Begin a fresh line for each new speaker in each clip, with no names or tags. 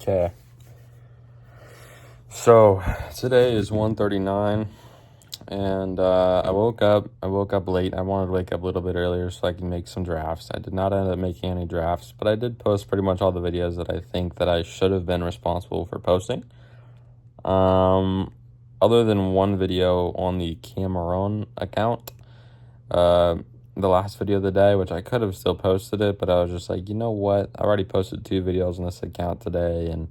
Okay. So today is 1:39, and I woke up late. I wanted to wake up a little bit earlier so I can make some drafts. I did not end up making any drafts, but I did post pretty much all the videos that I think that I should have been responsible for posting. Other than one video on the Cameron account, the last video of the day, which I could have still posted it, but I was just like, you know what? I already posted 2 videos on this account today, and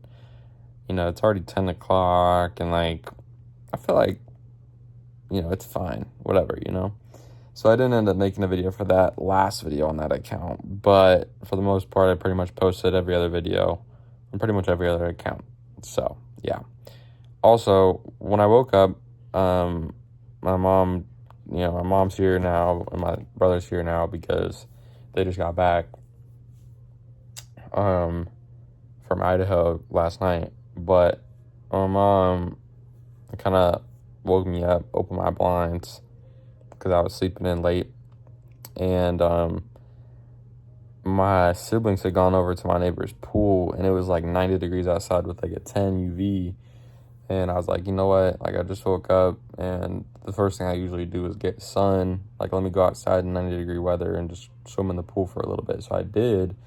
it's already 10 o'clock, and like, I feel like, it's fine, whatever. So I didn't end up making a video for that last video on that account, but for the most part, I pretty much posted every other video on pretty much every other account. So, yeah. Also, when I woke up, my mom's here now, and my brother's here now because they just got back, from Idaho last night. But my mom kind of woke me up, opened my blinds because I was sleeping in late, and my siblings had gone over to my neighbor's pool, and it was like 90 degrees outside with like a 10 UV, and I was like, you know what, like, I just woke up, and the first thing I usually do is get sun, like, let me go outside in 90-degree weather and just swim in the pool for a little bit. So I did, and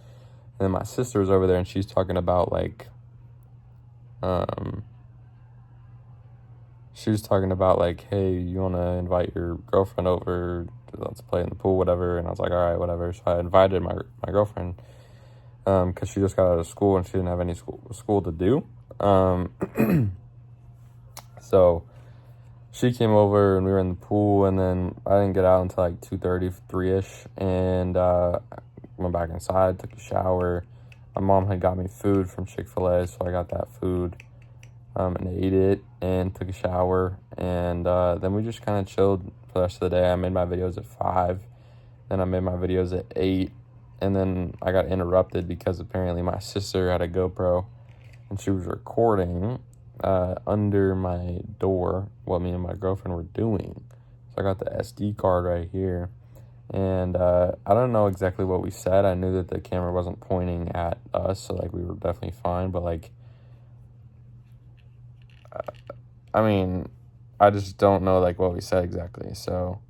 then my sister was over there, and she's talking about like, hey, you want to invite your girlfriend over, let's play in the pool, whatever. And I was like, all right, whatever. So I invited my girlfriend, because she just got out of school and she didn't have any school to do. So she came over and we were in the pool, and then I didn't get out until like 2:30, 3-ish, and went back inside, took a shower. My mom had got me food from Chick-fil-A, so I got that food, and ate it and took a shower, and then we just kind of chilled for the rest of the day. I made my videos at 5, then I made my videos at 8, and then I got interrupted because apparently my sister had a GoPro and she was recording under my door what me and my girlfriend were doing. So I got the SD card right here, and I don't know exactly what we said. I knew that the camera wasn't pointing at us, so like we were definitely fine, but like, I just don't know like what we said exactly. So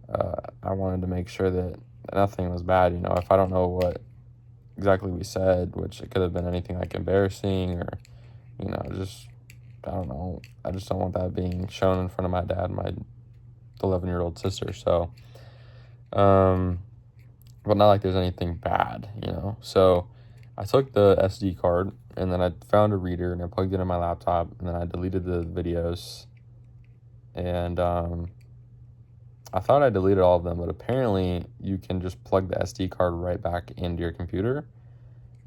I wanted to make sure that nothing was bad. If I don't know what exactly we said, which it could have been anything like embarrassing or, just, I don't know. I just don't want that being shown in front of my dad and my 11-year-old sister. So, but not like there's anything bad, So I took the SD card, and then I found a reader, and I plugged it in my laptop, and then I deleted the videos, and I thought I deleted all of them, but apparently you can just plug the SD card right back into your computer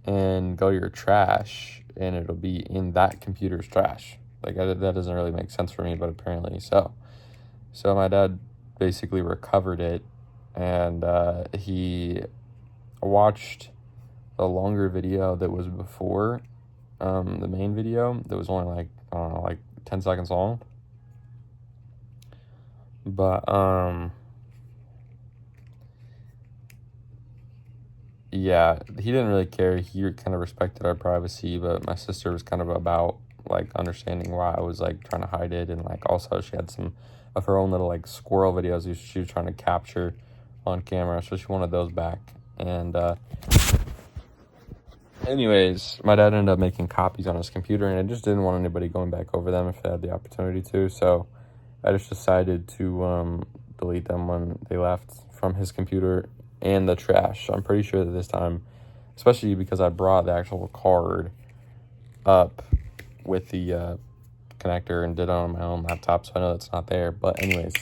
and go to your trash, and it'll be in that computer's trash. Like, that doesn't really make sense for me, but apparently so. So my dad basically recovered it, and he watched the longer video that was before the main video that was only like, I don't know, like 10 seconds long. But yeah, he didn't really care. He kind of respected our privacy, but my sister was kind of about like understanding why I was like trying to hide it, and like also she had some of her own little like squirrel videos she was trying to capture on camera, so she wanted those back. And anyways, my dad ended up making copies on his computer, and I just didn't want anybody going back over them if they had the opportunity to, so I just decided to delete them when they left from his computer and the trash. I'm pretty sure that this time, especially because I brought the actual card up with the connector and did it on my own laptop, so I know it's not there. But anyways,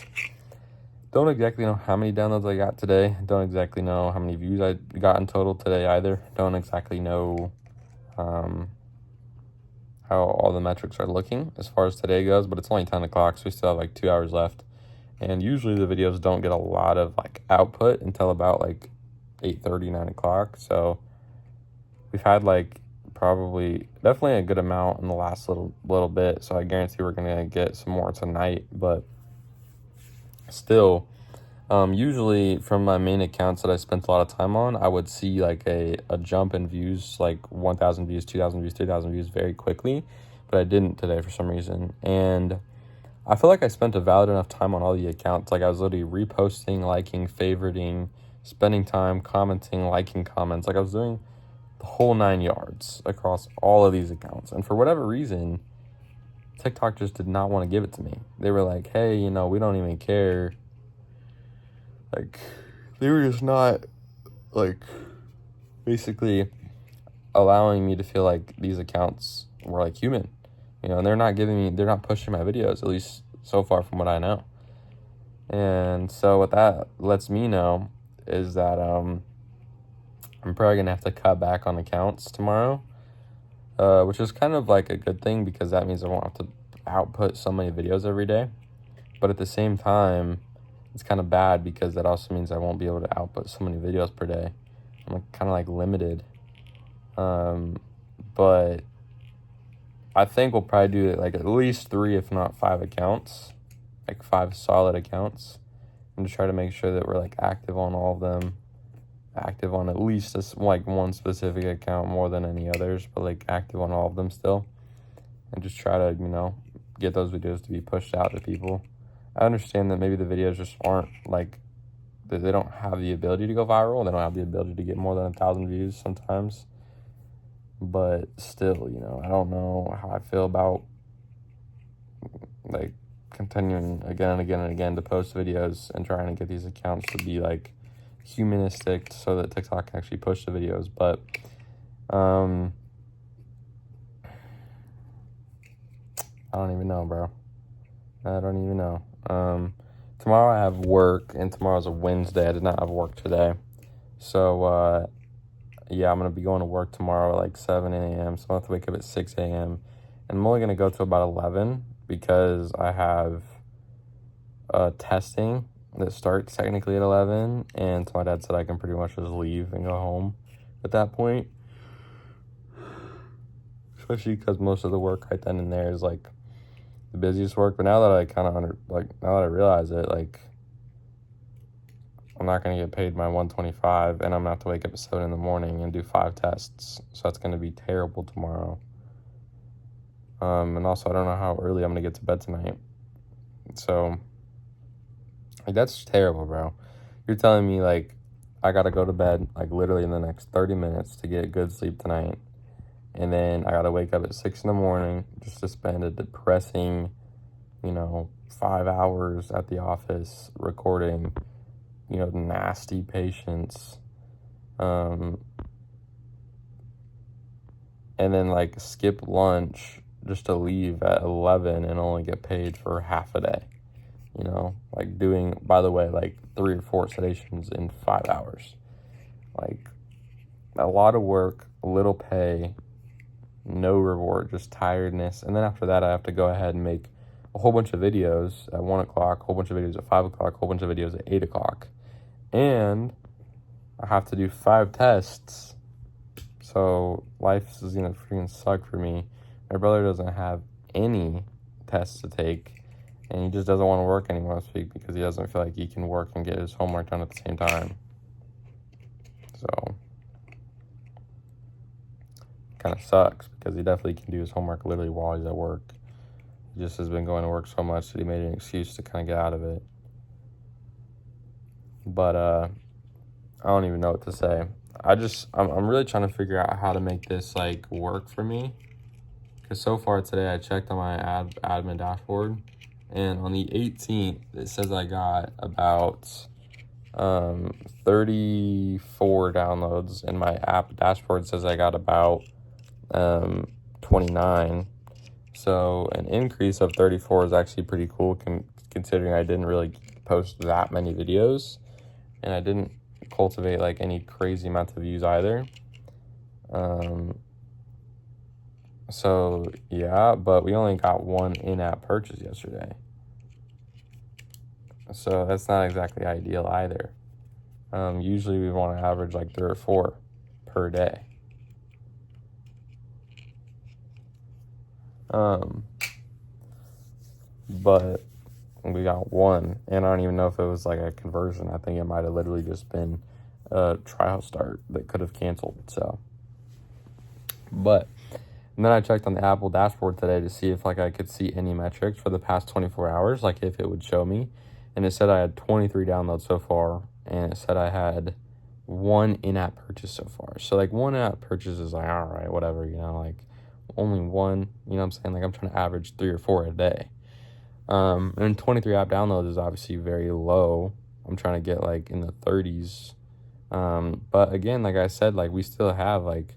don't exactly know how many downloads I got today. Don't exactly know how many views I got in total today either. Don't exactly know how all the metrics are looking as far as today goes, but it's only 10 o'clock, so we still have like 2 hours left. And usually the videos don't get a lot of like output until about like 8:30, 9 o'clock. So we've had like definitely a good amount in the last little bit. So I guarantee we're going to get some more tonight, but still, Usually from my main accounts that I spent a lot of time on, I would see like a jump in views, like 1,000 views, 2,000 views, 3,000 views very quickly, but I didn't today for some reason. And I feel like I spent a valid enough time on all the accounts. Like I was literally reposting, liking, favoriting, spending time, commenting, liking comments. Like I was doing the whole 9 yards across all of these accounts. And for whatever reason, TikTok just did not want to give it to me. They were like, hey, we don't even care. Like, they were just not, like, basically allowing me to feel like these accounts were, like, human. And they're not pushing my videos, at least so far from what I know. And so what that lets me know is that I'm probably going to have to cut back on accounts tomorrow, which is kind of like a good thing because that means I won't have to output so many videos every day. But at the same time, it's kind of bad because that also means I won't be able to output so many videos per day. I'm kind of like limited. But I think we'll probably do like at least 3, if not 5 accounts, like 5 solid accounts, and just try to make sure that we're like active on all of them, active on at least this, like one specific account more than any others, but like active on all of them still, and just try to, get those videos to be pushed out to people. I understand that maybe the videos just aren't like, they don't have the ability to go viral. They don't have the ability to get more than 1,000 views sometimes. But still, I don't know how I feel about like continuing again and again and again to post videos and trying to get these accounts to be like humanistic so that TikTok can actually push the videos. But I don't even know, bro. I don't even know. Tomorrow I have work, and tomorrow's a Wednesday. I did not have work today. So, yeah, I'm going to be going to work tomorrow at like 7 a.m. So I'll have to wake up at 6 a.m. And I'm only going to go to about 11 because I have testing that starts technically at 11. And so my dad said I can pretty much just leave and go home at that point. Especially because most of the work right then and there is like the busiest work. But now that I kind of now that I realize it, like I'm not going to get paid my $125, and I'm going to have to wake up at 7 in the morning and do 5 tests. So that's going to be terrible tomorrow. And also I don't know how early I'm going to get to bed tonight. So like that's terrible, bro. You're telling me like I got to go to bed like literally in the next 30 minutes to get good sleep tonight. And then I got to wake up at 6 in the morning just to spend a depressing, 5 hours at the office recording, nasty patients. And then like skip lunch just to leave at 11 and only get paid for half a day. Like doing, by the way, like 3 or 4 sedations in 5 hours. Like a lot of work, little pay, no reward, just tiredness. And then after that, I have to go ahead and make a whole bunch of videos at 1 o'clock, a whole bunch of videos at 5 o'clock, a whole bunch of videos at 8 o'clock. And I have to do 5 tests. So life is going to freaking suck for me. My brother doesn't have any tests to take, and he just doesn't want to work anymore this week because he doesn't feel like he can work and get his homework done at the same time. So kind of sucks because he definitely can do his homework literally while he's at work. He just has been going to work so much that he made an excuse to kind of get out of it. But I don't even know what to say. I'm really trying to figure out how to make this like work for me, because so far today I checked on my admin dashboard, and on the 18th it says I got about 34 downloads, and my app dashboard says I got about 29. So an increase of 34 is actually pretty cool considering I didn't really post that many videos, and I didn't cultivate like any crazy amount of views either. So yeah, but we only got 1 in-app purchase yesterday. So that's not exactly ideal either. Usually we want to average like 3 or 4 per day. But we got one, and I don't even know if it was like a conversion. I think it might have literally just been a trial start that could have canceled. So, but and then I checked on the Apple dashboard today to see if like I could see any metrics for the past 24 hours, like if it would show me, and it said I had 23 downloads so far, and it said I had one in-app purchase so far. So like one in-app purchase is like, all right, whatever, like only one, you know what I'm saying? Like I'm trying to average 3 or 4 a day. And 23 app downloads is obviously very low. I'm trying to get like in the 30s. But again, like I said, like we still have like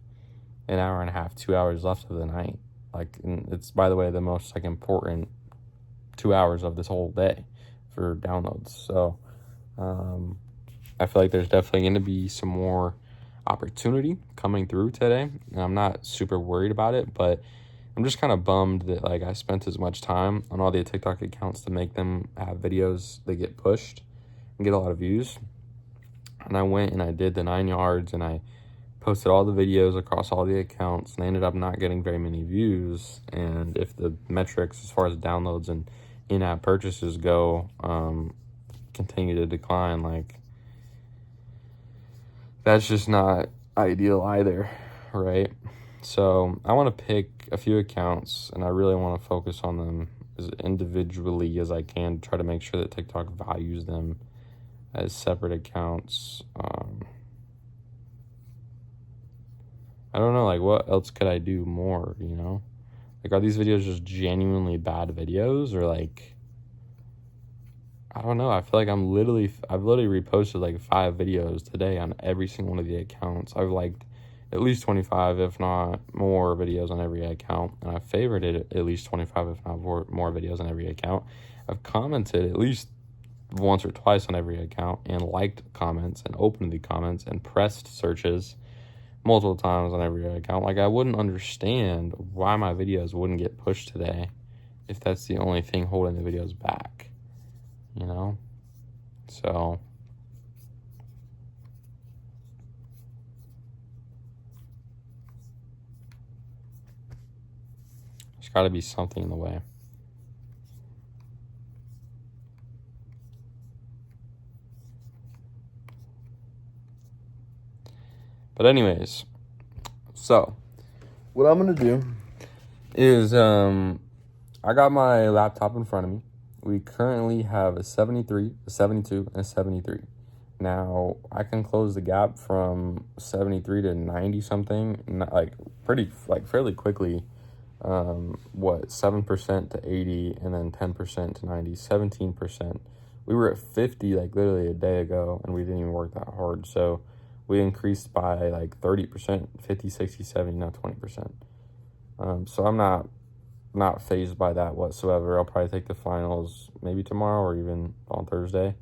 an hour and a half, 2 hours left of the night. Like, and it's, by the way, the most like important 2 hours of this whole day for downloads. So, I feel like there's definitely going to be some more opportunity coming through today. And I'm not super worried about it, but I'm just kind of bummed that like I spent as much time on all the TikTok accounts to make them have videos that get pushed and get a lot of views. And I went and I did the 9 yards and I posted all the videos across all the accounts, and I ended up not getting very many views. And if the metrics as far as downloads and in-app purchases go continue to decline, like that's just not ideal either, right? So I want to pick a few accounts, and I really want to focus on them as individually as I can to try to make sure that TikTok values them as separate accounts. I don't know, like what else could I do more, Like are these videos just genuinely bad videos, or like I don't know. I feel like I've literally reposted like 5 videos today on every single one of the accounts. I've liked at least 25, if not more, videos on every account. And I've favorited at least 25, if not more videos on every account. I've commented at least once or twice on every account, and liked comments and opened the comments and pressed searches multiple times on every account. Like I wouldn't understand why my videos wouldn't get pushed today if that's the only thing holding the videos back. So there's got to be something in the way. But anyways, so what I'm going to do is I got my laptop in front of me. We currently have a 73, a 72, and a 73. Now, I can close the gap from 73 to 90 something, fairly quickly. 7% to 80, and then 10% to 90, 17%. We were at 50, like literally a day ago, and we didn't even work that hard. So we increased by like 30%, 50, 60, 70, not 20%. So I'm not fazed by that whatsoever. I'll probably take the finals maybe tomorrow or even on Thursday.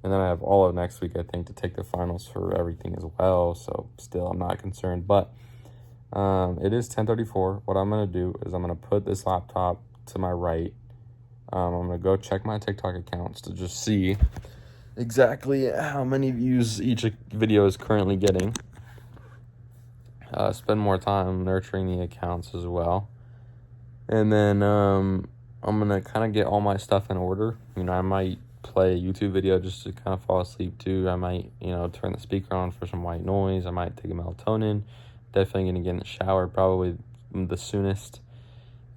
And then I have all of next week, I think, to take the finals for everything as well. So still, I'm not concerned. But it is 10:34. What I'm going to do is I'm going to put this laptop to my right. I'm going to go check my TikTok accounts to just see exactly how many views each video is currently getting. Spend more time nurturing the accounts as well. And then I'm going to kind of get all my stuff in order. I might play a YouTube video just to kind of fall asleep too. I might, turn the speaker on for some white noise. I might take a melatonin. Definitely going to get in the shower probably the soonest.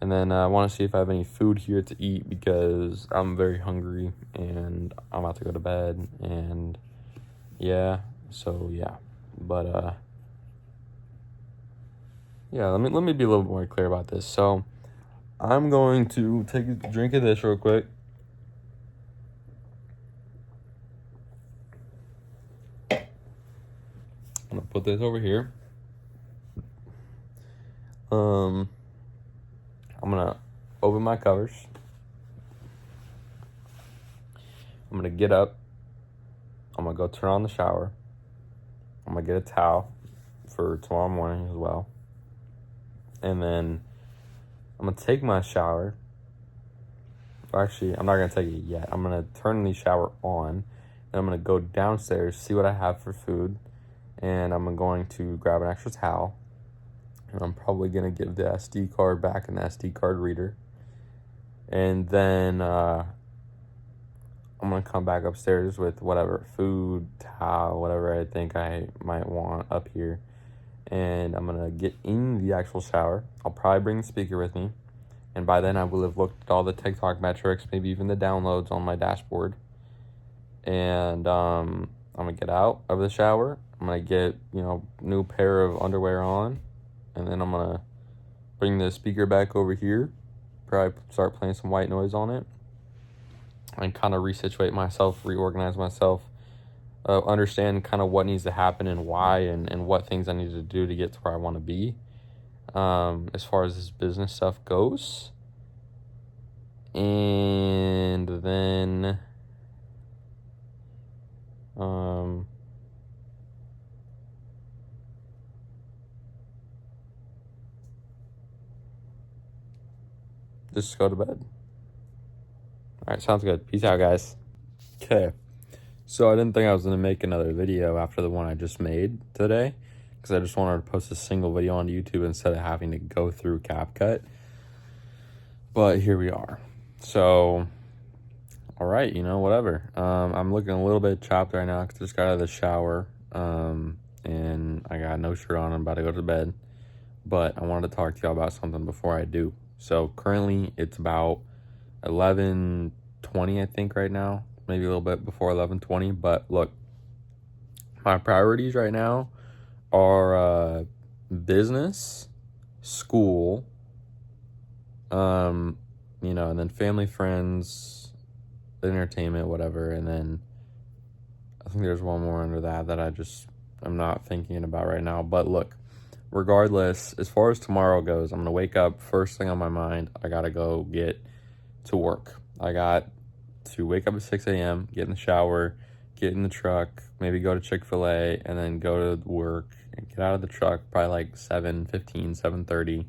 And then I want to see if I have any food here to eat because I'm very hungry and I'm about to go to bed. And yeah, so yeah. But yeah, let me be a little bit more clear about this. So I'm going to take a drink of this real quick. I'm going to put this over here. I'm going to open my covers. I'm going to get up. I'm going to go turn on the shower. I'm going to get a towel for tomorrow morning as well. And then I'm going to take my shower. Actually, I'm not going to take it yet. I'm going to turn the shower on. And I'm going to go downstairs, see what I have for food. And I'm going to grab an extra towel. And I'm probably going to give the SD card back in the SD card reader. And then I'm going to come back upstairs with whatever food, towel, whatever I think I might want up here. And I'm going to get in the actual shower. I'll probably bring the speaker with me. And by then I will have looked at all the TikTok metrics, maybe even the downloads on my dashboard. And I'm going to get out of the shower. I'm going to get, new pair of underwear on. And then I'm going to bring the speaker back over here. Probably start playing some white noise on it. And kind of resituate myself, reorganize myself. Understand kind of what needs to happen and why, and what things I need to do to get to where I want to be. As far as this business stuff goes. And then just go to bed. All right, sounds good. Peace out, guys. Okay, so I didn't think I was going to make another video after the one I just made today, because I just wanted to post a single video on YouTube instead of having to go through CapCut. But here we are. So, all right, whatever. I'm looking a little bit chopped right now because I just got out of the shower, and I got no shirt on. I'm about to go to bed. But I wanted to talk to y'all about something before I do. So currently it's about 11:20, I think, right now. Maybe a little bit before 11:20. But look, my priorities right now are business, school, and then family, friends, entertainment, whatever. And then I think there's one more under that I'm not thinking about right now. But look, regardless, as far as tomorrow goes, I'm going to wake up, first thing on my mind, I got to go get to work. I got to wake up at 6 a.m., get in the shower, get in the truck, maybe go to Chick-fil-A, and then go to work and get out of the truck probably like 7:15, 7:30,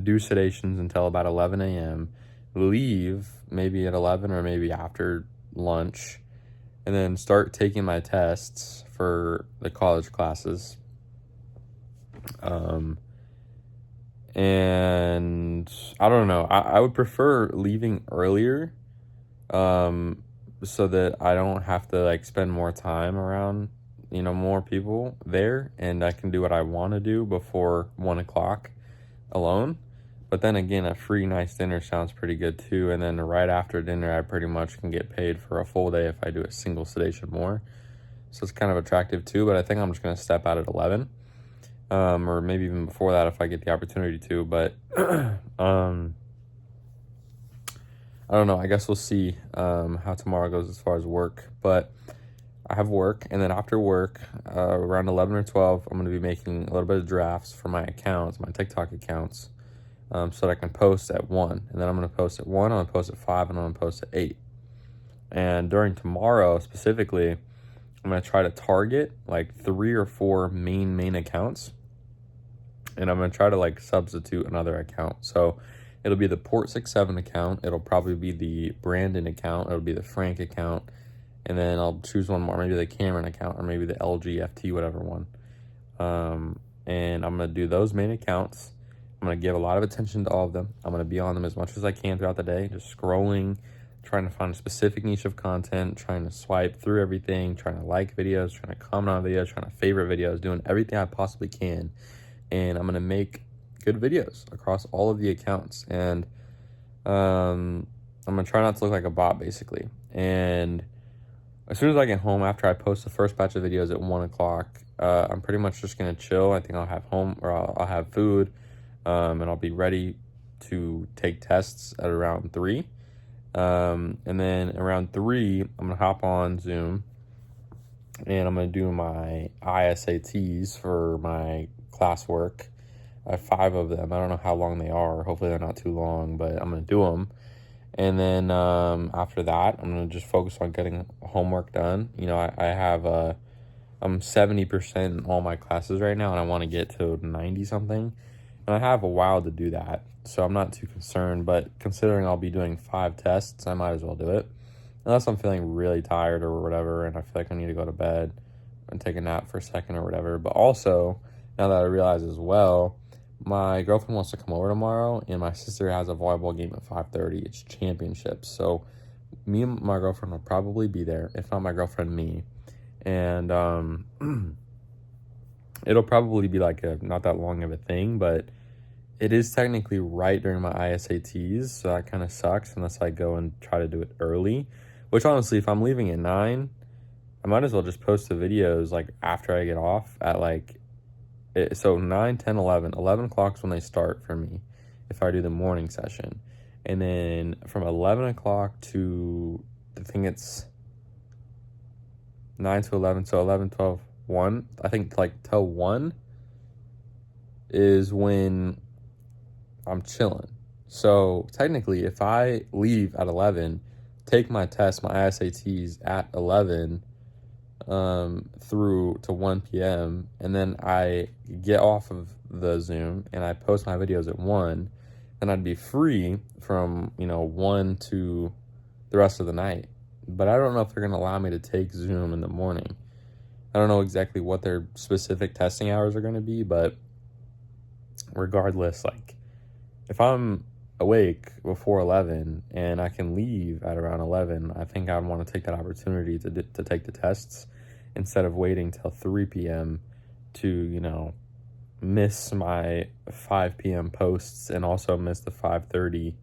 do sedations until about 11 a.m., leave maybe at 11 or maybe after lunch, and then start taking my tests for the college classes. And I don't know. I would prefer leaving earlier, so that I don't have to spend more time around, more people there, and I can do what I want to do before 1 o'clock alone. But then again, a free nice dinner sounds pretty good too. And then right after dinner, I pretty much can get paid for a full day if I do a single sedation more. So it's kind of attractive too, but I think I'm just going to step out at 11. Or maybe even before that if I get the opportunity to, but I don't know. I guess we'll see how tomorrow goes as far as work. But I have work, and then after work, around 11 or 12, I'm going to be making a little bit of drafts for my accounts, my TikTok accounts, so that I can post at 1. And then I'm going to post at 1, I'm going to post at 5, and I'm going to post at 8. And during tomorrow specifically, I'm going to try to target 3 or 4 main accounts. And I'm going to try to substitute another account. So it'll be the Port67 account. It'll probably be the Brandon account. It'll be the Frank account. And then I'll choose one more, maybe the Cameron account, or maybe the LGFT, whatever one. And I'm going to do those main accounts. I'm going to give a lot of attention to all of them. I'm going to be on them as much as I can throughout the day, just scrolling, trying to find a specific niche of content, trying to swipe through everything, trying to like videos, trying to comment on videos, trying to favorite videos, doing everything I possibly can. And I'm going to make good videos across all of the accounts. And I'm going to try not to look like a bot, basically. And as soon as I get home, after I post the first batch of videos at 1 o'clock, I'm pretty much just going to chill. I think I'll have I'll have food, and I'll be ready to take tests at around 3. And then around 3, I'm going to hop on Zoom, and I'm going to do my ISATs for my classwork. I have 5 of them. I don't know how long they are. Hopefully they're not too long, but I'm going to do them. And then after that, I'm going to just focus on getting homework done. I'm 70% in all my classes right now, and I want to get to 90-something. And I have a while to do that, so I'm not too concerned. But considering I'll be doing 5 tests, I might as well do it. Unless I'm feeling really tired or whatever, and I feel like I need to go to bed and take a nap for a second or whatever. But also, now that I realize as well, my girlfriend wants to come over tomorrow, and my sister has a volleyball game at 5:30. It's championships, so me and my girlfriend will probably be there. If not my girlfriend, me. And it'll probably be like a not that long of a thing, but it is technically right during my ISATs, so that kind of sucks unless I go and try to do it early. Which honestly, if I'm leaving at 9, I might as well just post the videos like after I get off at like so 9, 10, 11. 11 o'clock is when they start for me if I do the morning session. And then from 11 o'clock to, I think it's 9 to 11, so 11, 12, 1. I think like till 1 is when I'm chilling. So technically, if I leave at 11, take my test, my ISATs at 11 through to 1 p.m., and then I get off of the Zoom and I post my videos at 1, then I'd be free from, 1 to the rest of the night. But I don't know if they're going to allow me to take Zoom in the morning. I don't know exactly what their specific testing hours are going to be, but regardless, like, if I'm awake before 11 and I can leave at around 11, I think I'd want to take that opportunity to take the tests instead of waiting till 3 p.m. to, miss my 5 p.m. posts and also miss the 5:30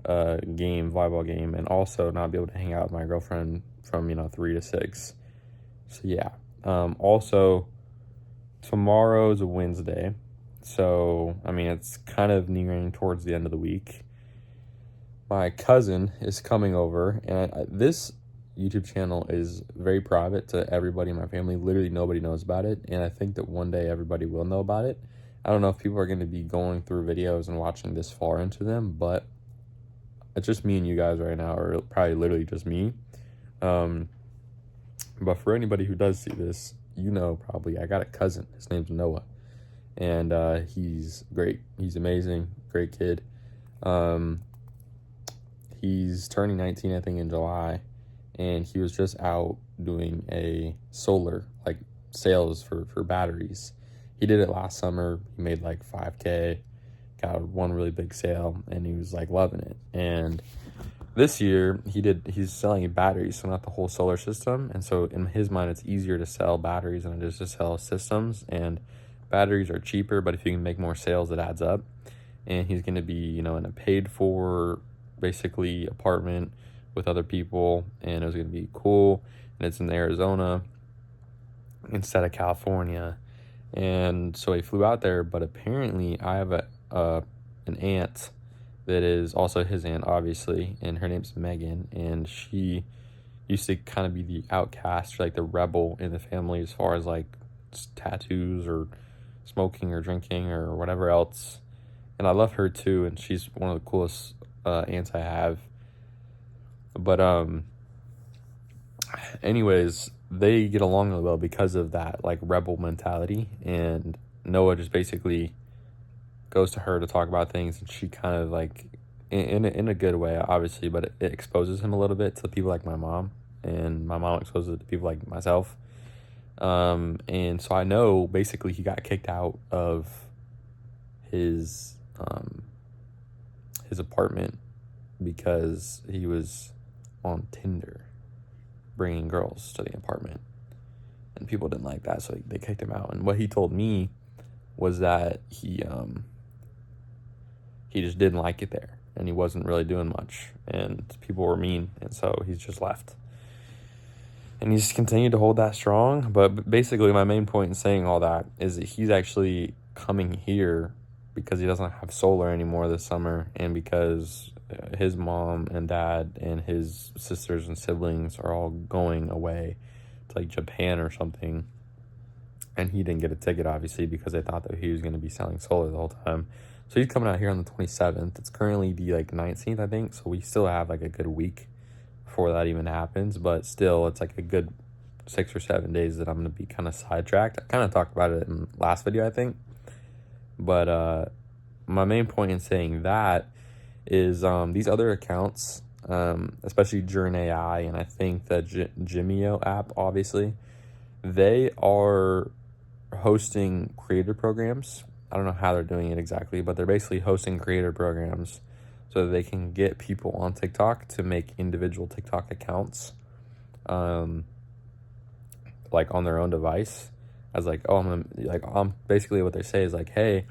volleyball game, and also not be able to hang out with my girlfriend from 3 to 6. So yeah. Also, tomorrow's a Wednesday, so I mean it's kind of nearing towards the end of the week. My cousin is coming over, and this YouTube channel is very private to everybody in my family. Literally nobody knows about it, and I think that one day everybody will know about it. I don't know if people are going to be going through videos and watching this far into them, but it's just me and you guys right now, or probably literally just me. But for anybody who does see this, probably I got a cousin. His name's Noah, and he's great. He's amazing, great kid. He's turning 19, I think, in July, and he was just out doing a solar sales for batteries. He did it last summer. He made like 5K, got one really big sale, and he was like loving it. And this year he's selling batteries, so not the whole solar system. And so in his mind, it's easier to sell batteries than it is to sell systems. And batteries are cheaper, but if you can make more sales, it adds up. And he's going to be, in a paid for basically apartment with other people, and it was going to be cool. And it's in Arizona instead of California. And so he flew out there, but apparently I have an aunt that is also his aunt, obviously, and her name's Megan, and she used to kind of be the outcast, or like the rebel in the family as far as like tattoos or smoking or drinking or whatever else. And I love her too, and she's one of the coolest aunts I have. But anyways, they get along really well because of that like rebel mentality, and Noah just basically goes to her to talk about things, and she kind of like in a good way, obviously, but it exposes him a little bit to people like my mom, and my mom exposes it to people like myself. And so I know basically he got kicked out of his apartment because he was on Tinder bringing girls to the apartment, and people didn't like that, so they kicked him out. And what he told me was that he just didn't like it there, and he wasn't really doing much, and people were mean, and so he's just left. And he's continued to hold that strong. But basically my main point in saying all that is that he's actually coming here because he doesn't have solar anymore this summer, and because his mom and dad and his sisters and siblings are all going away to like Japan or something, and he didn't get a ticket, obviously, because they thought that he was going to be selling solar the whole time. So he's coming out here on the 27th. It's currently the 19th, I think, so we still have like a good week before that even happens, but still it's like a good 6 or 7 days that I'm going to be kind of sidetracked. I kind of talked about it in the last video, I think, but my main point in saying that is these other accounts, especially Journ AI, and I think the Jimeo app, obviously, they are hosting creator programs. I don't know how they're doing it exactly, but they're basically hosting creator programs. so that they can get people on TikTok to make individual TikTok accounts, like on their own device, as like, oh, I'm basically what they say is like, hey,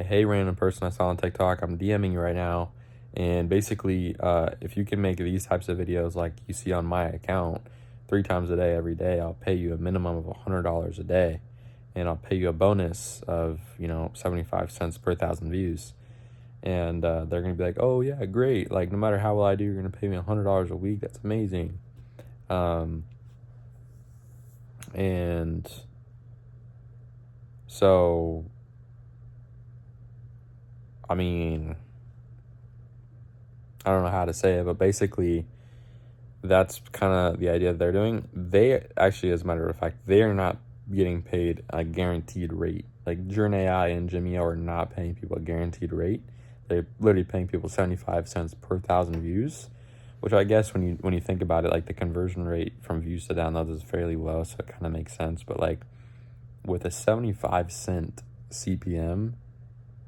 random person I saw on TikTok, I'm DMing you right now, and basically, if you can make these types of videos like you see on my account 3 times a day, every day, I'll pay you a minimum of $100 a day, and I'll pay you a bonus of 75 cents per 1,000 views. And they're gonna be like, oh yeah, great, like no matter how well I do, you're gonna pay me $100 a week. That's amazing. And so, I mean, I don't know how to say it, but basically that's kind of the idea that they're doing. They actually, as a matter of fact, they are not getting paid a guaranteed rate. Like Journ AI and Jimeo are not paying people a guaranteed rate. They're literally paying people 75 cents per 1,000 views, which I guess when you think about it, like the conversion rate from views to downloads is fairly low, so it kind of makes sense. But like with a 75-cent CPM,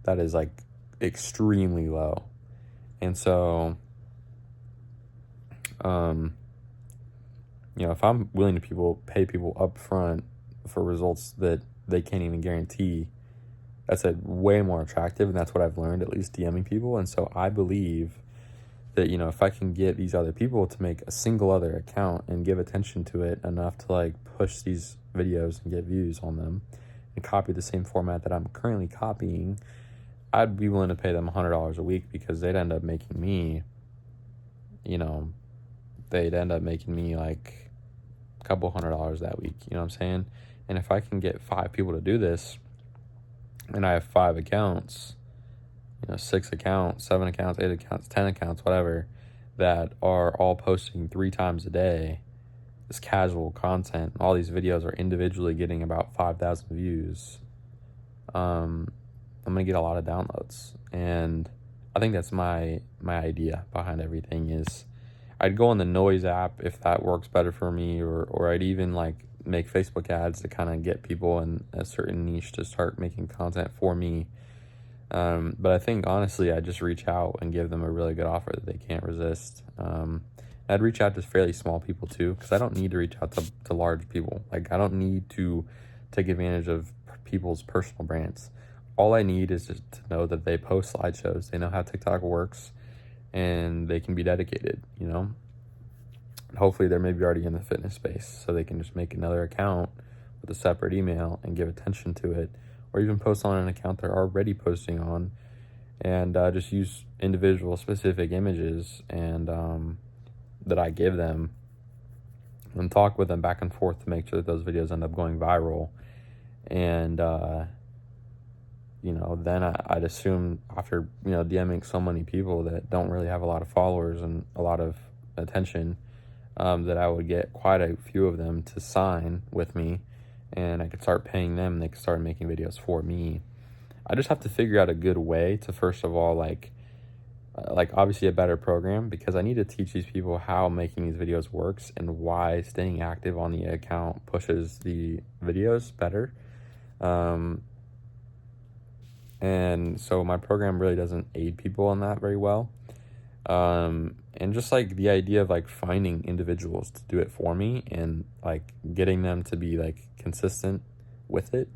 that is like extremely low. And so, if I'm willing to pay people up front for results that they can't even guarantee, that's a way more attractive, and that's what I've learned, at least DMing people. And so I believe that, if I can get these other people to make a single other account and give attention to it enough to like push these videos and get views on them and copy the same format that I'm currently copying, I'd be willing to pay them $100 a week, because they'd end up making me, like a couple $100 that week, you know what I'm saying? And if I can get 5 people to do this, and I have 5 accounts, 6 accounts, 7 accounts, 8 accounts, 10 accounts, whatever, that are all posting 3 times a day, this casual content, all these videos are individually getting about 5,000 views, I'm gonna get a lot of downloads. And I think that's my idea behind everything. Is I'd go on the Noise app if that works better for me, or I'd even like make Facebook ads to kind of get people in a certain niche to start making content for me. But I think honestly, I'd just reach out and give them a really good offer that they can't resist. I'd reach out to fairly small people too, because I don't need to reach out to large people. Like I don't need to take advantage of people's personal brands. All I need is just to know that they post slideshows, they know how TikTok works, and they can be dedicated, Hopefully they're maybe already in the fitness space, so they can just make another account with a separate email and give attention to it, or even post on an account they're already posting on, and just use individual specific images and that I give them, and talk with them back and forth to make sure that those videos end up going viral. And then I'd assume after DMing so many people that don't really have a lot of followers and a lot of attention, that I would get quite a few of them to sign with me, and I could start paying them, and they could start making videos for me. I just have to figure out a good way to, first of all, like obviously a better program, because I need to teach these people how making these videos works and why staying active on the account pushes the videos better. And so my program really doesn't aid people in that very well. And just like the idea of like finding individuals to do it for me and like getting them to be like consistent with it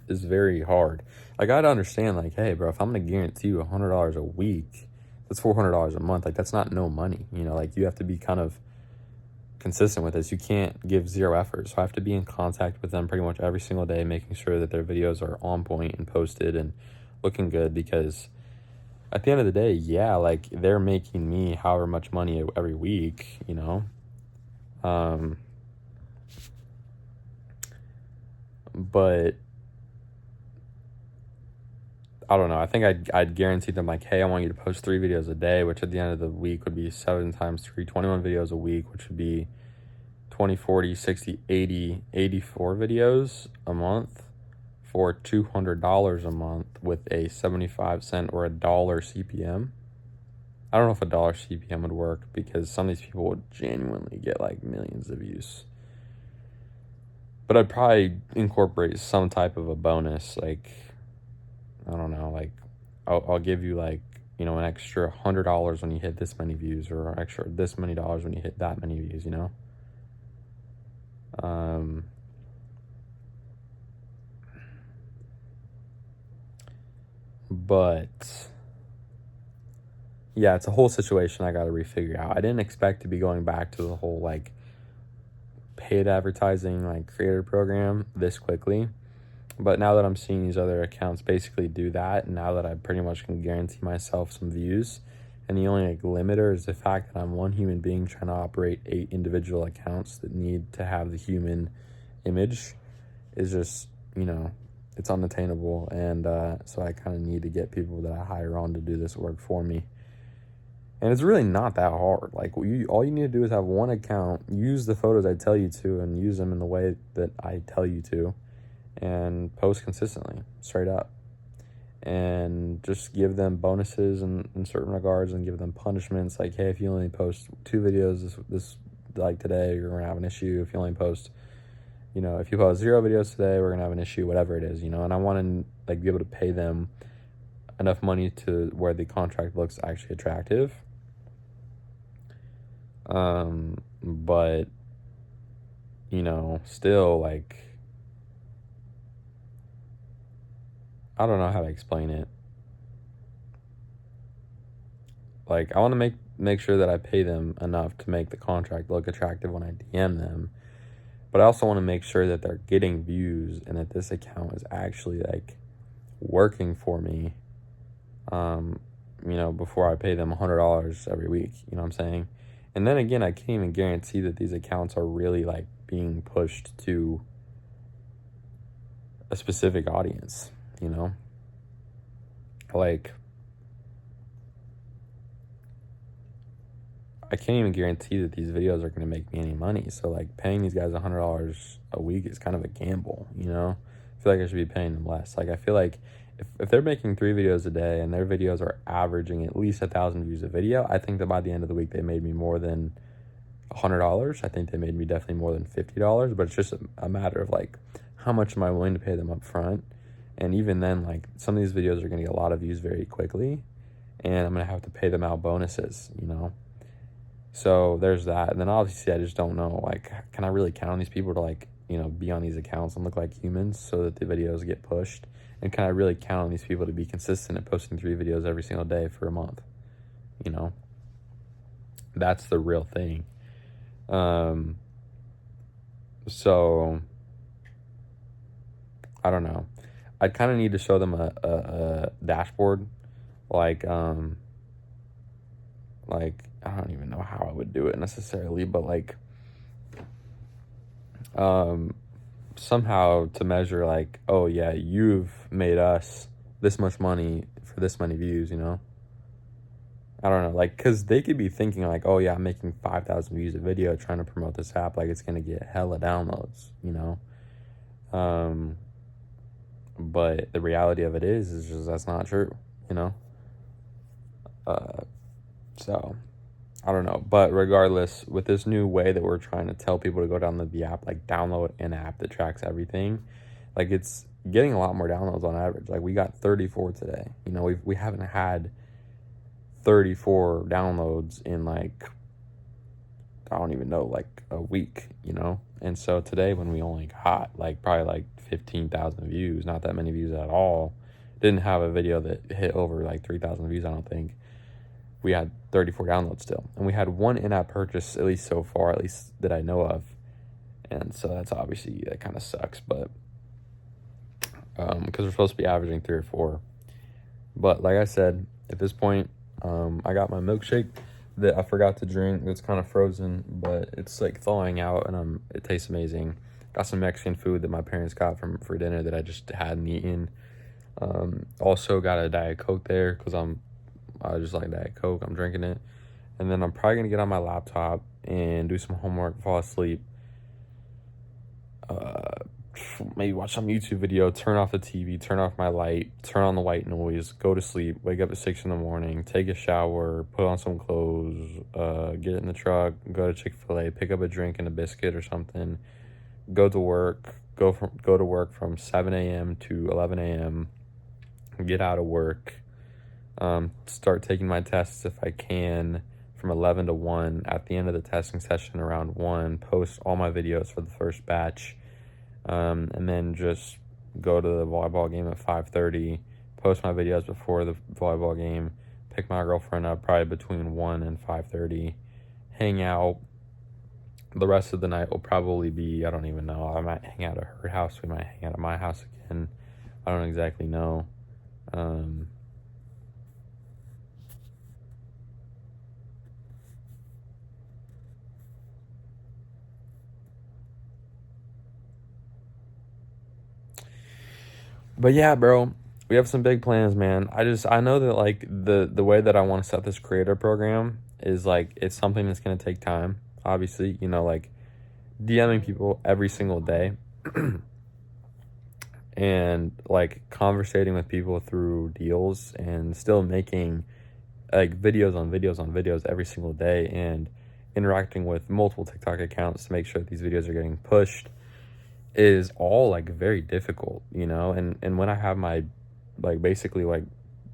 is very hard. Like I'd understand like, hey bro, if I'm gonna guarantee you $100 a week, that's $400 a month. Like that's not no money, like you have to be kind of consistent with this. You can't give zero effort. So I have to be in contact with them pretty much every single day, making sure that their videos are on point and posted and looking good, because at the end of the day, yeah, like they're making me however much money every week, but I don't know. I think I'd guarantee them like, hey, I want you to post 3 videos a day, which at the end of the week would be 7 times 3, 21 videos a week, which would be 20, 40, 60, 80, 84 videos a month for $200 a month with a 75-cent or $1 CPM. I don't know if $1 CPM would work, because some of these people would genuinely get like millions of views. But I'd probably incorporate some type of a bonus, like I don't know, like I'll give you like you know, an extra $100 when you hit this many views, or an extra this many dollars when you hit that many views, you know? But yeah, it's a whole situation I got to refigure out. I didn't expect to be going back to the whole like paid advertising, like creator program this quickly. But now that I'm seeing these other accounts basically do that, and now that I pretty much can guarantee myself some views, and the only like limiter is the fact that I'm one human being trying to operate 8 individual accounts that need to have the human image, is just, you know, it's unattainable. And so I kind of need to get people that I hire on to do this work for me. And it's really not that hard. Like, all you need to do is have one account, use the photos I tell you to, and use them in the way that I tell you to, and post consistently, straight up. And just give them bonuses in certain regards, and give them punishments. Like, hey, if you only post 2 videos this like today, you're gonna have an issue. If you only post, you know, if you post 0 videos today, we're gonna have an issue, whatever it is, you know. And I want to like be able to pay them enough money to where the contract looks actually attractive. But you know, still, like, I don't know how to explain it. Like, I want to make sure that I pay them enough to make the contract look attractive when I DM them. But I also want to make sure that they're getting views, and that this account is actually like working for me. You know, before I pay them $100 every week, you know what I'm saying? And then again, I can't even guarantee that these accounts are really like being pushed to a specific audience, you know? Like, I can't even guarantee that these videos are going to make me any money. So like, paying these guys $100 a week is kind of a gamble, you know? I feel like I should be paying them less. Like, I feel like if they're making 3 videos a day and their videos are averaging at least 1,000 views a video, I think that by the end of the week they made me more than $100. I think they made me definitely more than $50. But it's just a matter of like, how much am I willing to pay them up front? And even then, like, some of these videos are going to get a lot of views very quickly, and I'm going to have to pay them out bonuses, you know? So there's that. And then obviously I just don't know, like, can I really count on these people to, like, you know, be on these accounts and look like humans so that the videos get pushed? And can I really count on these people to be consistent at posting 3 videos every single day for a month? You know, that's the real thing. So I don't know. I'd kind of need to show them a dashboard, like I don't even know how I would do it necessarily, but like somehow to measure, like, oh yeah, you've made us this much money for this many views, you know? I don't know, like, because they could be thinking like, oh yeah, I'm making 5,000 views a video trying to promote this app, like it's gonna get hella downloads, you know? But the reality of it is just that's not true, you know? So I don't know. But regardless, with this new way that we're trying to tell people to go download the app, like download an app that tracks everything, like it's getting a lot more downloads on average. Like we got 34 today. You know, we haven't had 34 downloads in like, I don't even know, like a week, you know? And so today when we only got like probably like 15,000 views, not that many views at all, didn't have a video that hit over like 3,000 views, I don't think. We had 34 downloads still. And we had 1 in-app purchase, at least so far, at least that I know of. And so that's obviously, that kind of sucks, but because we're supposed to be averaging 3 or 4. But like I said, at this point, I got my milkshake that I forgot to drink. That's kind of frozen, but it's like thawing out, and it tastes amazing. Got some Mexican food that my parents got for dinner that I just hadn't eaten. Also got a Diet Coke there because I just like Diet Coke. I'm drinking it. And then I'm probably going to get on my laptop and do some homework, fall asleep. Maybe watch some YouTube video, turn off the TV, turn off my light, turn on the white noise, go to sleep, wake up at 6 in the morning, take a shower, put on some clothes, get in the truck, go to Chick-fil-A, pick up a drink and a biscuit or something, go to work, go to work from 7 a.m. to 11 a.m., get out of work, Start taking my tests if I can from 11 to 1. At the end of the testing session around 1, post all my videos for the first batch, and then just go to the volleyball game at 5:30, post my videos before the volleyball game, pick my girlfriend up probably between 1 and 5:30, hang out. The rest of the night will probably be, I don't even know, I might hang out at her house, we might hang out at my house again. I don't exactly know. But yeah, bro, we have some big plans, man. I know that like the way that I want to set this creator program is like it's something that's gonna take time. Obviously, you know, like DMing people every single day and like conversating with people through deals and still making like videos on videos on videos every single day and interacting with multiple TikTok accounts to make sure that these videos are getting pushed is all like very difficult, you know. And when I have my like basically like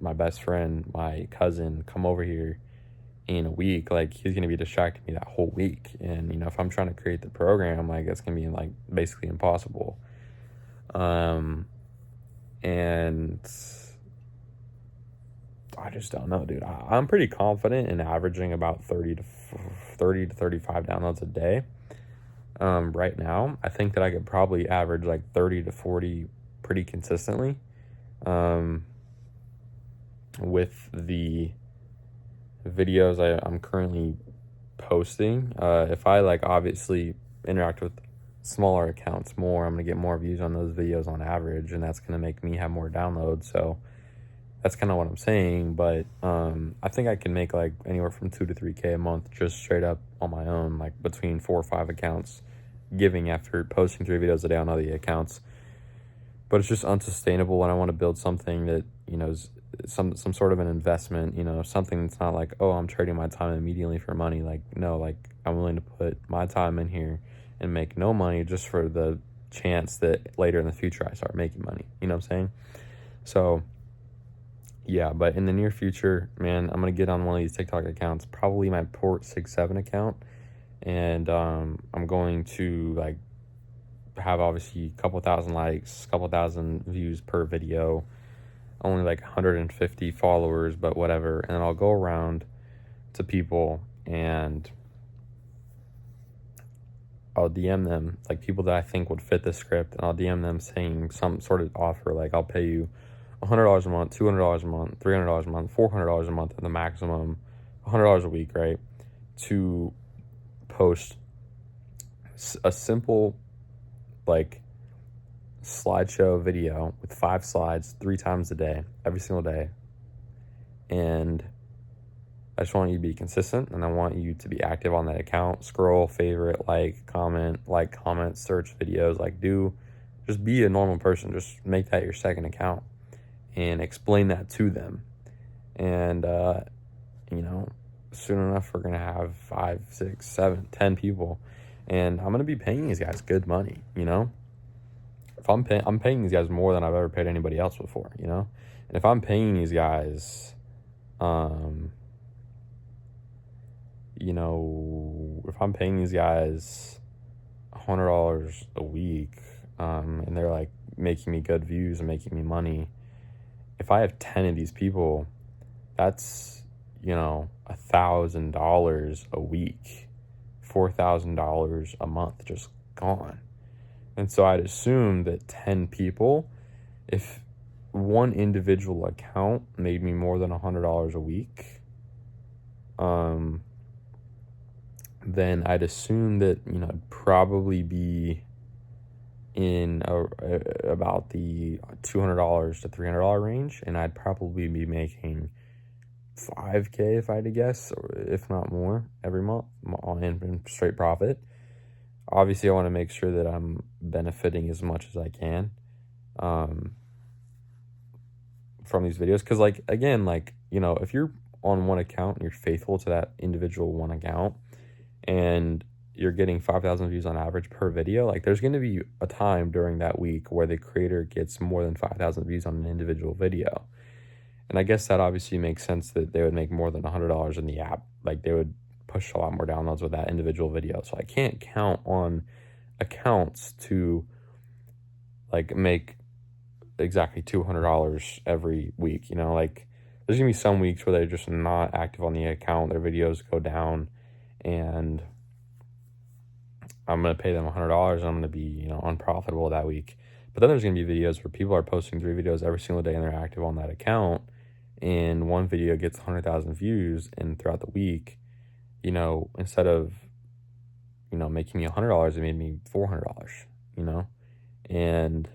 my best friend, my cousin come over here in a week, like he's gonna be distracting me that whole week. And you know, if I'm trying to create the program, like it's gonna be like basically impossible. And I just don't know, dude. I'm pretty confident in averaging about 30 to 35 downloads a day. Right now, I think that I could probably average like 30 to 40 pretty consistently. With the videos I'm currently posting. If I like obviously interact with smaller accounts more, I'm gonna get more views on those videos on average, and that's gonna make me have more downloads. So that's kind of what I'm saying. But I think I can make like anywhere from 2 to 3K a month just straight up on my own, like between 4 or 5 accounts, giving after posting 3 videos a day on other accounts. But it's just unsustainable when I want to build something that, you know, is some sort of an investment, you know, something that's not like, oh, I'm trading my time immediately for money. Like, no, like I'm willing to put my time in here and make no money just for the chance that later in the future I start making money. You know what I'm saying? So yeah, but in the near future, man, I'm gonna get on one of these TikTok accounts, probably my Port67 account, and I'm going to like have obviously a couple thousand likes, a couple thousand views per video, only like 150 followers, but whatever. And then I'll go around to people and I'll DM them, like people that I think would fit the script, and I'll DM them saying some sort of offer, like I'll pay you $100 a month, $200 a month, $300 a month, $400 a month at the maximum, $100 a week, right? To post a simple like slideshow video with 5 slides 3 times a day, every single day. And I just want you to be consistent, and I want you to be active on that account. Scroll, favorite, like, comment, search videos, like just be a normal person. Just make that your second account and explain that to them. And, you know, soon enough, we're going to have 5, 6, 7, 10 people. And I'm going to be paying these guys good money, you know? If I'm paying these guys more than I've ever paid anybody else before, you know? And if I'm paying these guys, you know, if I'm paying these guys $100 a week, and they're like making me good views and making me money, if I have 10 of these people, that's, you know, $1,000 a week, $4,000 a month just gone. And so I'd assume that 10 people, if one individual account made me more than $100 a week, then I'd assume that, you know, I'd probably be in about the $200 to $300 range, and I'd probably be making $5K if I had to guess, or if not more, every month in straight profit. Obviously, I want to make sure that I'm benefiting as much as I can from these videos, because like, again, like, you know, if you're on one account and you're faithful to that individual one account and you're getting 5,000 views on average per video, like there's going to be a time during that week where the creator gets more than 5,000 views on an individual video. And I guess that obviously makes sense that they would make more than $100 in the app. Like, they would push a lot more downloads with that individual video. So I can't count on accounts to like make exactly $200 every week. You know, like, there's gonna be some weeks where they're just not active on the account, their videos go down, and I'm gonna pay them $100 and I'm gonna be, you know, unprofitable that week. But then there's gonna be videos where people are posting 3 videos every single day and they're active on that account, and one video gets 100,000 views, and throughout the week, you know, instead of, you know, making me $100, it made me $400, you know? And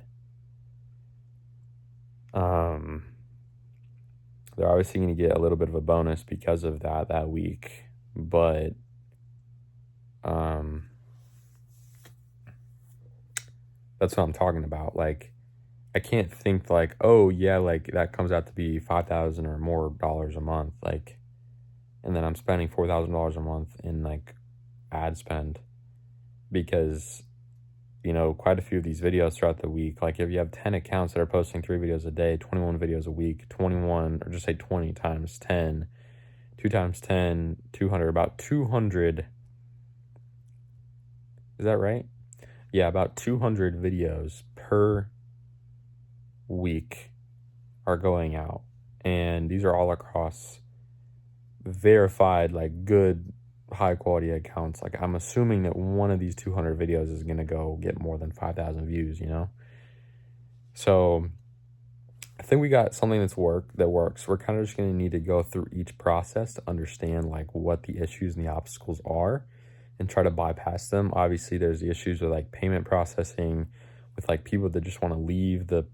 they're obviously going to get a little bit of a bonus because of that week, but that's what I'm talking about. Like, I can't think like, oh yeah, like that comes out to be $5,000 or more dollars a month, like, and then I'm spending $4,000 a month in like ad spend, because, you know, quite a few of these videos throughout the week, like if you have 10 accounts that are posting 3 videos a day, 21 videos a week, 21, or just say 20 times 10, 2 times 10, 200, about 200, is that right? Yeah, about 200 videos per week are going out, and these are all across verified, like, good, high quality accounts. Like, I'm assuming that one of these 200 videos is going to go get more than 5,000 views, you know? So I think we got something that works. We're kind of just going to need to go through each process to understand like what the issues and the obstacles are and try to bypass them. Obviously there's the issues with like payment processing, with like people that just want to leave the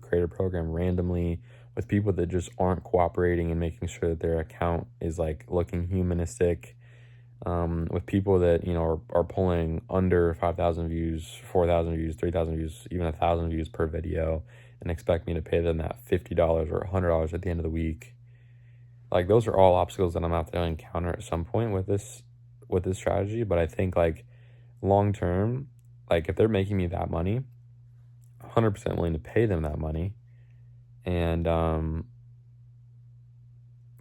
creator program randomly, with people that just aren't cooperating and making sure that their account is like looking humanistic, with people that, you know, are pulling under 5,000 views, 4,000 views, 3,000 views, even 1,000 views per video, and expect me to pay them that $50 or $100 at the end of the week. Like, those are all obstacles that I'm going to have to encounter at some point with this strategy. But I think like long term, like if they're making me that money, 100% willing to pay them that money. And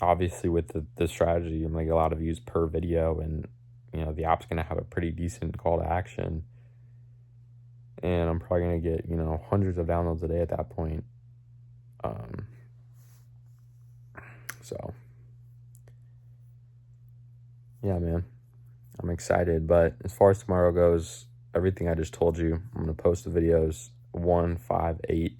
obviously with the strategy, I'm gonna get a lot of views per video, and, you know, the app's gonna have a pretty decent call to action, and I'm probably gonna get, you know, hundreds of downloads a day at that point. So yeah, man, I'm excited. But as far as tomorrow goes, everything I just told you, I'm gonna post the videos 1, 5, 8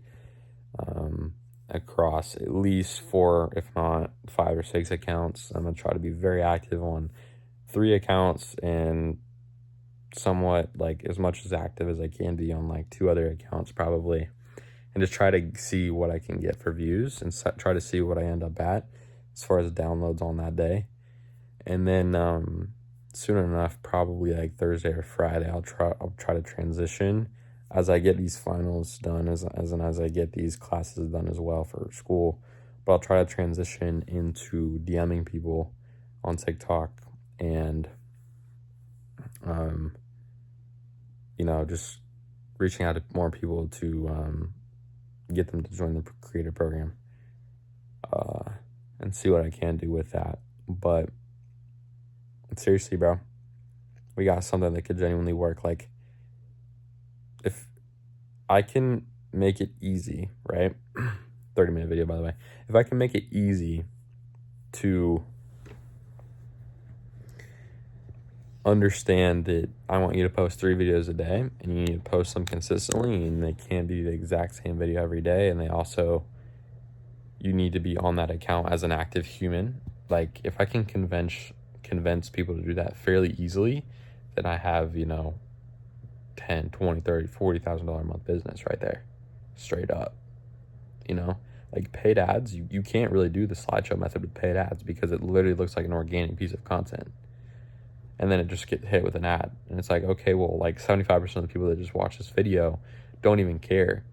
across at least 4, if not 5 or 6 accounts. I'm gonna try to be very active on 3 accounts, and somewhat like as much as active as I can be on like 2 other accounts probably, and just try to see what I can get for views and try to see what I end up at as far as downloads on that day. And then soon enough, probably like Thursday or Friday, I'll try to transition as I get these finals done, as I get these classes done as well for school. But I'll try to transition into DMing people on TikTok, and you know, just reaching out to more people to get them to join the creator program, and see what I can do with that. But seriously, bro, we got something that could genuinely work. Like, if I can make it easy, right? 30-minute video, by the way. If I can make it easy to understand that I want you to post 3 videos a day, and you need to post them consistently, and they can't be the exact same video every day, and you need to be on that account as an active human. Like, if I can convince people to do that fairly easily, then I have, you know, 10, 20, 30, $40,000 a month business right there, straight up. You know, like paid ads, you can't really do the slideshow method with paid ads, because it literally looks like an organic piece of content, and then it just gets hit with an ad, and it's like, okay, well, like 75% of the people that just watch this video don't even care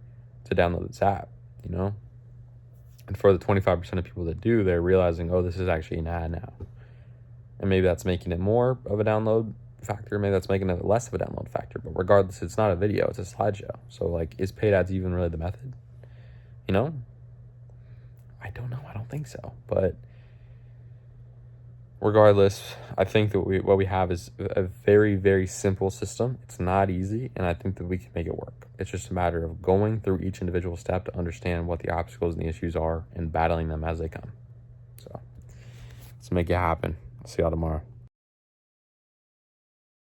to download this app, you know. And for the 25% of people that do, they're realizing, oh, this is actually an ad now. And maybe that's making it more of a download factor, maybe that's making it less of a download factor. But regardless, it's not a video, it's a slideshow. So like, is paid ads even really the method? You know? I don't know. I don't think so. But regardless, I think that what we have is a very, very simple system. It's not easy, and I think that we can make it work. It's just a matter of going through each individual step to understand what the obstacles and the issues are and battling them as they come. So let's make it happen. I'll see y'all tomorrow.